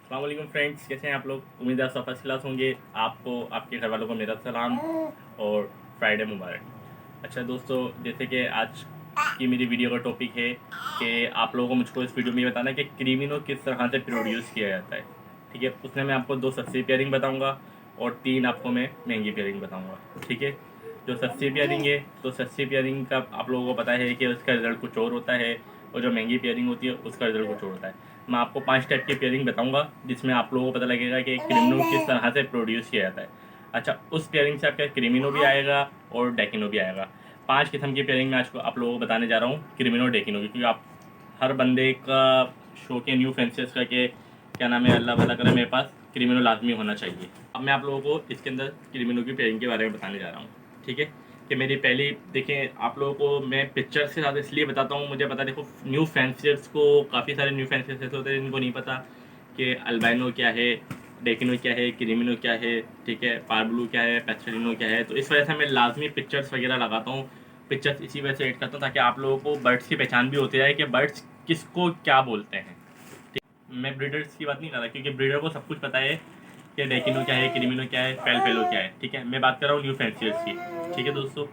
अस्सलाम वालेकुम फ्रेंड्स, कैसे हैं आप लोग। उम्मीद है सब फर्स्ट क्लास होंगे। आपको, आपके घर वालों को मेरा सलाम और फ्राइडे मुबारक। अच्छा दोस्तों, जैसे कि आज की मेरी वीडियो का टॉपिक है कि आप लोगों को मुझको इस वीडियो में ये बताना है कि क्रीमिनो किस तरह से प्रोड्यूस किया जाता है। ठीक है, उसमें मैं आपको 2 सस्ती पेयरिंग बताऊँगा और 3 आपको मैं महंगी पेयरिंग बताऊँगा। ठीक है, जो सस्ती पेयरिंग है तो सस्ती पेयरिंग का आप लोगों को पता है कि उसका रिज़ल्ट कुछ और होता है और जो महंगी पेयरिंग होती है उसका रिज़ल्ट कुछ और होता है। मैं आपको 5 टाइप की पेयरिंग बताऊंगा जिसमें आप लोगों को पता लगेगा कि क्रिमिनो किस तरह से प्रोड्यूस किया जाता है। अच्छा, उस पेयरिंग से आपका क्रिमिनो भी आएगा और डेकिनो भी आएगा। 5 किस्म की पेयरिंग मैं आज को आप लोगों को बताने जा रहा हूँ, क्रिमिनो डेकिनो की, क्योंकि आप हर बंदे का शौक है न्यू फेंसेस का कि क्या नाम है, अल्लाह भला करे मेरे पास क्रिमिनो लाजमी होना चाहिए। अब मैं आप लोगों को इसके अंदर क्रिमिनो की पेयरिंग के बारे में बताने जा रहा हूँ। ठीक है, कि मेरी पहली देखें, आप लोगों को मैं पिक्चर से ज़्यादा इसलिए बताता हूँ, मुझे पता, देखो न्यू फैंसियर्स को, काफ़ी सारे न्यू फैंसियर्स ऐसे होते हैं जिनको नहीं पता कि अल्बाइनो क्या है, डेकिनो क्या है, क्रीमिनो क्या है, ठीक है, पार्बलू क्या है, पैस्टलिनो क्या है। तो इस वजह से मैं लाजमी पिक्चर्स वगैरह लगाता हूँ। पिक्चर्स इसी वजह से एड करता हूँ ताकि आप लोगों को बर्ड्स की पहचान भी होती है कि बर्ड्स किसको क्या बोलते हैं। मैं ब्रीडर्स की बात नहीं कर रहा क्योंकि ब्रीडर को सब कुछ पता है कि डेकिनो क्या है, क्रीमिनो क्या है, पेलो क्या है। ठीक है, मैं बात कर रहा हूँ न्यू फैंसियर्स की। ठीक है दोस्तों,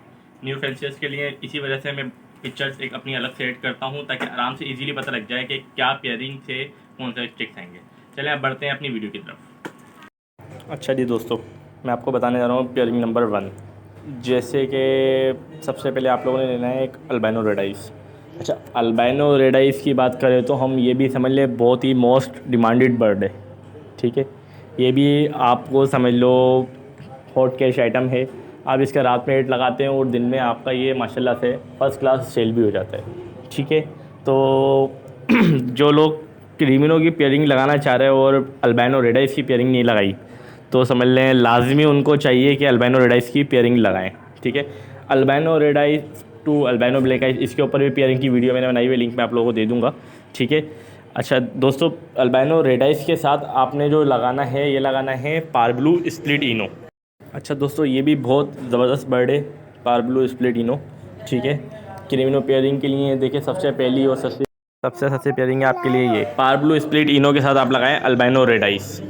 न्यू फैंसियर्स के लिए इसी वजह से मैं पिक्चर्स एक अपनी अलग से ऐड करता हूँ ताकि आराम से इजीली पता लग जाए कि क्या पेयरिंग से कौन सा स्टिक्स आएंगे। चलें अब बढ़ते हैं अपनी वीडियो की तरफ। अच्छा जी दोस्तों, मैं आपको बताने जा रहा हूँ पेयरिंग नंबर 1। जैसे कि सबसे पहले आप लोगों ने लेना है एक अल्बाइनो रेड आइस। अच्छा, अल्बाइनो रेड आइस की बात करें तो हम ये भी समझ लें बहुत ही मोस्ट डिमांडेड बर्ड है। ठीक है, ये भी आपको समझ लो हॉट कैश आइटम है। आप इसका रात में रेट लगाते हैं और दिन में आपका ये माशाल्लाह से फर्स्ट क्लास सेल भी हो जाता है। ठीक है, तो जो लोग क्रीमिनो की पेयरिंग लगाना चाह रहे हैं और अल्बाइनो रेड आइस की पेयरिंग नहीं लगाई तो समझ लें लाजमी उनको चाहिए कि अल्बाइनो रेड आइस की पेयरिंग लगाएं। ठीक है, albino red eyes to albino black eyes, इसके ऊपर भी पेयरिंग की वीडियो मैंने बनाई हुई, लिंक मैं आप लोगों को दे दूँगा। ठीक है, अच्छा दोस्तों, अल्बाइनो रेड आइस के साथ आपने जो लगाना है, ये लगाना है पार्बलू स्प्लिट इनो। अच्छा दोस्तों, ये भी बहुत ज़बरदस्त बर्ड है, पार्बलू स्प्लिट इनो। ठीक है, क्रिमिनो पेयरिंग के लिए देखिए सबसे पहली और सबसे सस्ती पेयरिंग है आपके लिए ये पार्बलू स्प्लिट इनो के साथ आप लगाएं अल्बाइनो रेड आइस।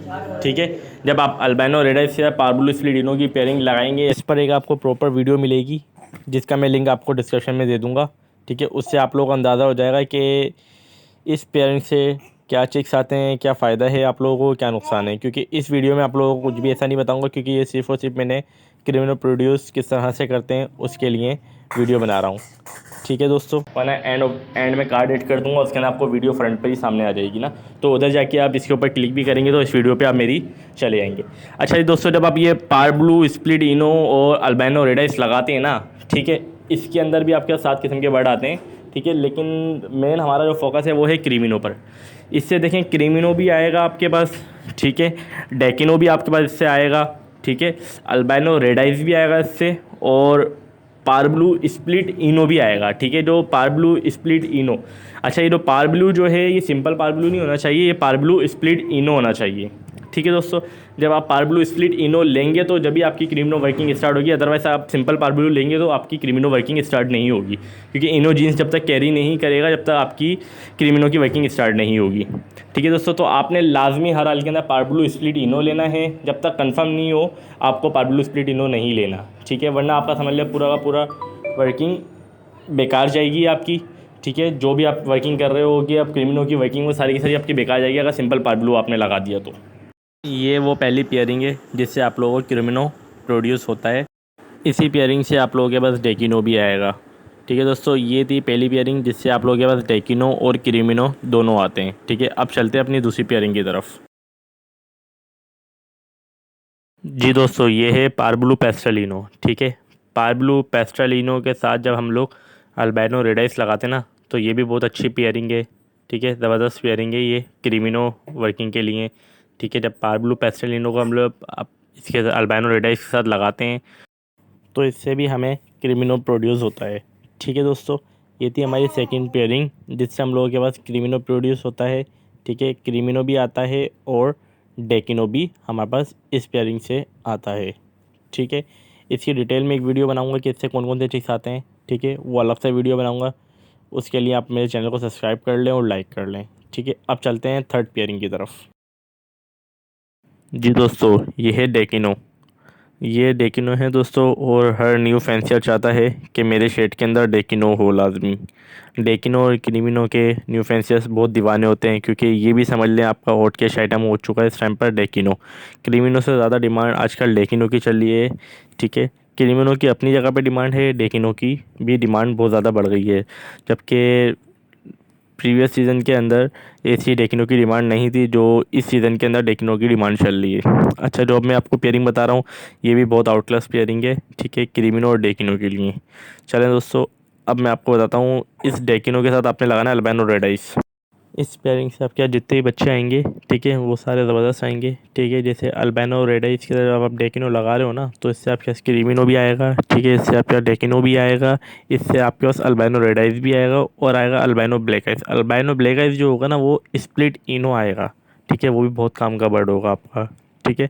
ठीक है, जब आप अल्बाइनो रेड आइस या पार्बलू स्प्लिट इनो की पेयरिंग लगाएंगे, इस पर एक आपको प्रॉपर वीडियो मिलेगी जिसका मैं लिंक आपको डिस्क्रिप्शन में दे दूँगा। ठीक है, उससे आप लोगों को अंदाज़ा हो जाएगा कि इस पेयरिंग से क्या चिक्स आते हैं, क्या फ़ायदा है आप लोगों को, क्या नुकसान है। क्योंकि इस वीडियो में आप लोगों को कुछ भी ऐसा नहीं बताऊंगा क्योंकि ये सिर्फ़ और सिर्फ मैंने क्रिमिनो प्रोड्यूस किस तरह से करते हैं उसके लिए वीडियो बना रहा हूँ। ठीक है दोस्तों, मैं एंड में कार्ड एड कर दूंगा, उसके अंदर आपको वीडियो फ्रंट पर ही सामने आ जाएगी ना, तो उधर जाके आप इसके ऊपर क्लिक भी करेंगे तो इस वीडियो पर आप मेरी चले जाएंगे। अच्छा जी दोस्तों, जब आप ये पार्बलू स्प्लिट इनो और अल्बाइनो रेड आइस लगाते हैं ना, ठीक है, इसके अंदर भी आपके 7 किस्म के बर्ड आते हैं। ठीक है, लेकिन मेन हमारा जो फोकस है वो है क्रीमिनो पर। इससे देखें क्रीमिनो भी आएगा आपके पास। ठीक है, डेकिनो भी आपके पास इससे आएगा। ठीक है, अल्बाइनो रेड आइस भी आएगा इससे और पार्बलू स्प्लिट इनो भी आएगा। ठीक है, जो पार्बलू स्प्लिट इनो, अच्छा ये जो पार्बलू जो है ये सिंपल पार्बलू नहीं होना चाहिए, ये पार्बलू स्प्लिट इनो होना चाहिए। ठीक है दोस्तों, जब आप पार्बलू स्प्लिट इनो लेंगे तो जब भी आपकी क्रीमिनो वर्किंग स्टार्ट होगी, अदरवाइज आप सिंपल पार्बलू लेंगे तो आपकी क्रीमिनो वर्किंग स्टार्ट नहीं होगी, क्योंकि इनो जीन्स जब तक कैरी नहीं करेगा जब तक आपकी क्रीमिनो की वर्किंग स्टार्ट नहीं होगी। ठीक है दोस्तों, तो आपने लाजमी हर हाल के अंदर पार्बलू स्प्लिट इनो लेना है, जब तक कंफर्म नहीं हो आपको पार्बलू स्प्लिट इनो नहीं लेना। ठीक है, वरना आपका समझ लिया पूरा का पूरा वर्किंग बेकार जाएगी आपकी। ठीक है, जो भी आप वर्किंग कर रहे हो कि आप क्रिमिनो की वर्किंग वो सारी की सारी आपकी बेकार जाएगी अगर सिंपल पार्बलू आपने लगा दिया तो। ये वो पहली पेयरिंग है जिससे आप लोगों को क्रिमिनो प्रोड्यूस होता है। इसी पेयरिंग से आप लोगों के पास डेकिनो भी आएगा। ठीक है दोस्तों, ये थी पहली पेयरिंग जिससे आप लोगों के पास डेकिनो और क्रिमिनो दोनों आते हैं। ठीक है, अब चलते हैं अपनी दूसरी पेयरिंग की तरफ। जी दोस्तों, ये है पार्बलू पेस्टलिनो। ठीक है, पार्बलू पेस्टलिनो के साथ जब हम लोग अल्बाइनो रेडाइस लगाते हैं ना तो ये भी बहुत अच्छी पेयरिंग है। ठीक है, ज़बरदस्त पेयरिंग है ये क्रिमिनो वर्किंग के लिए। ठीक है, जब पार्बलू पेस्टलिनो को हम लोग इसके अल्बाइनो रेडाइस के साथ लगाते हैं तो इससे भी हमें क्रिमिनो प्रोड्यूस होता है। ठीक है दोस्तों, ये थी हमारी सेकंड पेयरिंग जिससे हम लोगों के पास क्रिमिनो प्रोड्यूस होता है। ठीक है, क्रिमिनो भी आता है और डेकिनो भी हमारे पास इस पेयरिंग से आता है। ठीक है, इसकी डिटेल में एक वीडियो बनाऊंगा कि इससे कौन कौन से चीज़ आते हैं। ठीक है, वो अलग से वीडियो बनाऊंगा, उसके लिए आप मेरे चैनल को सब्सक्राइब कर लें और लाइक कर लें। ठीक है, अब चलते हैं थर्ड पेयरिंग की तरफ। जी दोस्तों, ये है डेकिनो। ये डेकिनो है दोस्तों, और हर न्यू फैंसियर चाहता है कि मेरे शेड के अंदर डेकिनो हो लाजमी। डेकिनो और क्रीमिनो के न्यू फैंसियर्स बहुत दीवाने होते हैं, क्योंकि ये भी समझ लें आपका हॉट कैश आइटम हो चुका है इस टाइम पर डेकिनो। क्रीमिनो से ज़्यादा डिमांड आजकल डेकिनो की चल रही है। ठीक है, क्रीमिनो की अपनी जगह पे डिमांड है, डेकिनो की भी डिमांड बहुत ज़्यादा बढ़ गई है। जबकि प्रीवियस सीज़न के अंदर ऐसी डेकिनो की डिमांड नहीं थी जो इस सीज़न के अंदर डेकिनो की डिमांड चल रही है। अच्छा, जो अब मैं आपको पेयरिंग बता रहा हूँ, ये भी बहुत आउट क्लास पेयरिंग है। ठीक है, क्रीमिनो और डेकिनो के लिए। चलें दोस्तों, अब मैं आपको बताता हूँ, इस डेकिनो के साथ आपने लगाना है अल्बानो रेड आइस। इस पेयरिंग से आपके यहाँ जितने भी बच्चे आएंगे, ठीक है, वो सारे ज़बरदस्त आएंगे। ठीक है, जैसे अल्बानो रेड आइस की तरह आप डेकिनो लगा रहे हो ना, तो इससे आपके पास क्रीमिनो भी आएगा। ठीक है, इससे आपके पास डेकिनो भी आएगा, इससे आपके पास अल्बानो रेड आइस भी आएगा, और आएगा अल्बानो ब्लैक आइस। अल्बानो ब्लैक आइस जो होगा ना, वो स्प्लिट इनो आएगा। ठीक है, वो भी बहुत काम का बर्ड होगा आपका। ठीक है,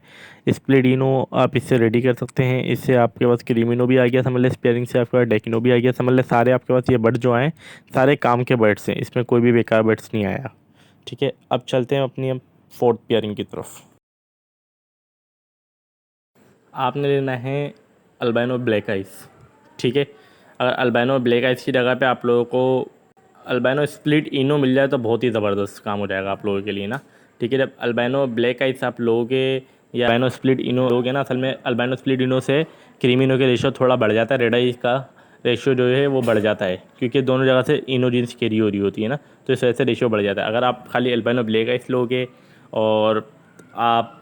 स्प्लिडिनो आप इससे रेडी कर सकते हैं। इससे आपके पास क्रीमिनो भी आ गया समझ ले, स्पेयरिंग से आपके पास डेकिनो भी आ गया समझ ले। सारे आपके पास ये बर्ड जो आए, सारे काम के बर्ड्स हैं, इसमें कोई भी बेकार बर्ड्स नहीं आया। ठीक है, अब चलते हैं अपनी अब फोर्थ पेयरिंग की तरफ। आपने लेना है अल्बाइनो ब्लैक आइस। ठीक है, अगर अल्बाइनो ब्लैक आइस की जगह पे आप लोगों को अल्बाइनो स्प्लिट इनो मिल जाए तो बहुत ही ज़बरदस्त काम हो जाएगा आप लोगों के लिए ना। ठीक है, जब अल्बाइनो ब्लैक आइस आप लोगे या अल्बाइनो स्प्लिट इनो लोगे ना, असल में अल्बाइनो स्प्लिट इनो से क्रीमिनो के रेशो थोड़ा बढ़ जाता है, रेड आइस का रेशियो जो है वो बढ़ जाता है, क्योंकि दोनों जगह से इनो जीन्स कैरी हो रही होती है ना, तो इस वजह से रेशियो बढ़ जाता है। अगर आप खाली अल्बाइनो ब्लैक आइस लोगे और आप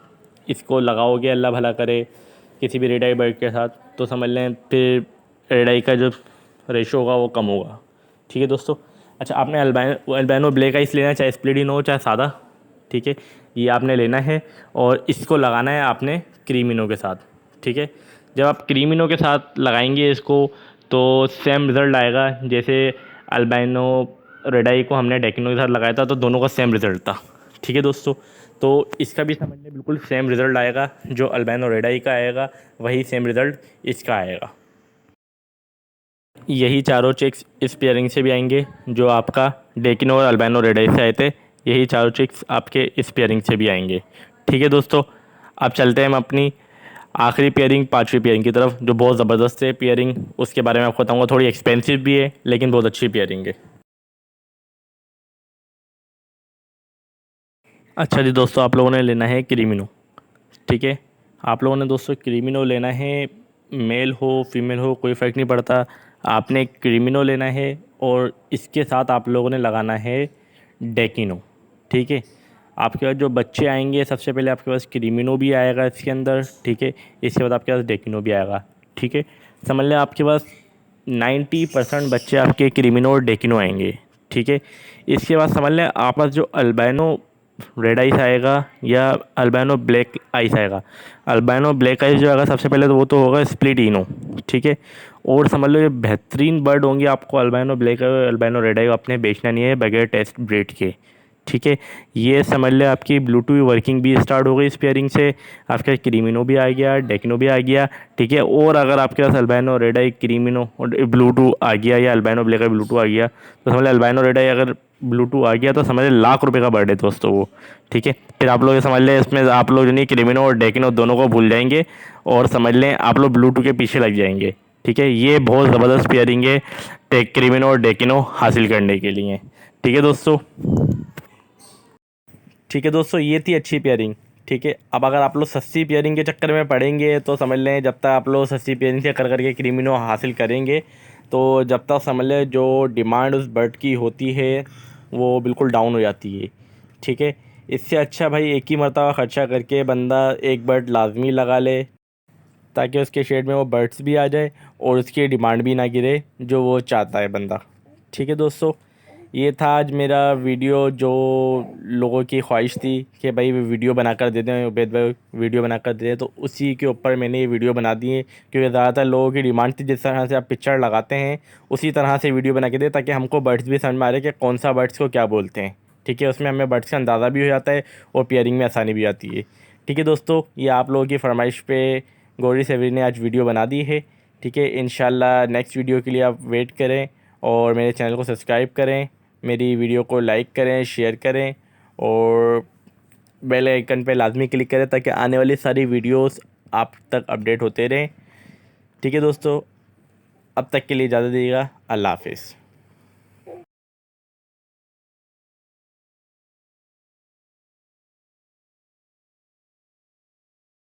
इसको लगाओगे, अल्लाह भला करे, किसी भी रेड आई बर्ड के साथ, तो समझ लें फिर रेड आई का जो रेशो होगा वो कम होगा। ठीक है दोस्तों। अच्छा, आपने अल्बाइनो ब्लैक आइस लेना है, चाहे स्प्लिडिनो हो चाहे सादा। ठीक है, ये आपने लेना है और इसको लगाना है आपने क्रीमिनो के साथ। ठीक है, जब आप क्रीमिनो के साथ लगाएंगे इसको, तो सेम रिज़ल्ट आएगा जैसे अल्बाइनो रेड आई को हमने डेकिनो के साथ लगाया था, तो दोनों का सेम रिज़ल्ट था। ठीक है दोस्तों, तो इसका भी समझ लें बिल्कुल सेम रिज़ल्ट आएगा, जो अल्बाइनो रेड आई का आएगा वही सेम रिज़ल्ट इसका आएगा। यही चारों चिक्स इस पेयरिंग से भी आएंगे, जो आपका डेकिनो और अल्बाइनो रेड आई से आए थे, यही चारों चिक्स आपके इस पेयरिंग से भी आएंगे। ठीक है दोस्तों, अब चलते हैं हम अपनी आखिरी पेयरिंग, पांचवी पेयरिंग की तरफ, जो बहुत ज़बरदस्त है पेयरिंग। उसके बारे में आपको बताऊंगा, थोड़ी एक्सपेंसिव भी है लेकिन बहुत अच्छी पेयरिंग है। अच्छा जी दोस्तों, आप लोगों ने लेना है क्रीमिनो। ठीक है, आप लोगों ने दोस्तों क्रीमिनो लेना है, मेल हो फीमेल हो कोई फ़र्क नहीं पड़ता, आपने क्रीमिनो लेना है, और इसके साथ आप लोगों ने लगाना है डेकिनो। ठीक है, आपके पास जो बच्चे आएंगे, सबसे पहले आपके पास क्रीमिनो भी आएगा इसके अंदर। ठीक है, इसके बाद आपके पास डेकिनो भी आएगा। ठीक है, समझ लें आपके पास 90% बच्चे आपके क्रीमिनो और डेकिनो आएंगे। ठीक है, इसके बाद समझ लें आप पास जो अल्बाइनो रेड आइस आएगा या अल्बाइनो ब्लैक आइस आएगा। अल्बाइनो ब्लैक आइस जो आएगा सबसे पहले तो वो तो होगा स्प्लिट इनो। ठीक है, और समझ लो ये बेहतरीन बर्ड होंगे, आपको अल्बाइनो ब्लैक और अल्बाइनो रेड आई आपने बेचना नहीं है बगैर टेस्ट ब्रीड के। ठीक है, ये समझ ले आपकी ब्लूटूथ वर्किंग भी स्टार्ट हो गई इस पेयरिंग से, आपका क्रीमिनो भी आ गया, डेकिनो भी आ गया। ठीक है, और अगर आपके पास अल्बाइनो रेड आई क्रीमिनो और ब्लूटूथ आ गया या अल्बाइनो ब्लैक आई ब्लूटूथ आ गया, तो समझ ले अल्बाइनो रेड आई अगर ब्लूटूथ आ गया तो समझ ले ₹1,00,000 का बर्ड है दोस्तों वो। ठीक है, फिर आप लोग ये समझ लें इसमें आप लोग जो नहीं क्रीमिनो और डेकिनो दोनों को भूल जाएंगे, और समझ लें आप लोग ब्लूटूथ के पीछे लग जाएंगे। ठीक है, ये बहुत ज़बरदस्त पेयरिंग है क्रीमिनो और डेकिनो हासिल करने के लिए। ठीक है दोस्तों। ठीक है दोस्तों, ये थी अच्छी पेयरिंग। ठीक है, अब अगर आप लोग सस्ती पेयरिंग के चक्कर में पड़ेंगे तो समझ लें जब तक आप लोग सस्ती पेयरिंग से कर करके क्रीमिनो हासिल करेंगे, तो जब तक समझ लें जो डिमांड उस बर्ड की होती है वो बिल्कुल डाउन हो जाती है। ठीक है, इससे अच्छा भाई एक ही मरतबा ख़र्चा करके बंदा एक बर्ड लाजमी लगा ले, ताकि उसके शेड में वो बर्ड्स भी आ जाए और उसकी डिमांड भी ना गिरे जो वो चाहता है बंदा। ठीक है दोस्तों, ये था आज मेरा वीडियो, जो लोगों की ख्वाहिश थी कि भाई वीडियो बनाकर दे दें, उबैद भाई वीडियो बनाकर दे दें, तो उसी के ऊपर मैंने ये वीडियो बना दी है, क्योंकि ज़्यादातर लोगों की डिमांड थी जिस तरह से आप पिक्चर लगाते हैं उसी तरह से वीडियो बना के दे, ताकि हमको बर्ड्स भी समझ में आ रहे कि कौन सा बर्ड्स को क्या बोलते हैं। ठीक है, उसमें हमें बर्ड्स का अंदाज़ा भी हो जाता है और पेयरिंग में आसानी भी आती है। ठीक है दोस्तों, ये आप लोगों की फरमाइश पे गौरी सेवरी ने आज वीडियो बना दी है। ठीक है, इंशाल्लाह नेक्स्ट वीडियो के लिए आप वेट करें और मेरे चैनल को सब्सक्राइब करें, मेरी वीडियो को लाइक करें, शेयर करें, और बेल आइकन पे लाजमी क्लिक करें ताकि आने वाली सारी वीडियोस आप तक अपडेट होते रहें। ठीक है दोस्तों, अब तक के लिए इजाज़त दीजिएगा। अल्लाह हाफिज़।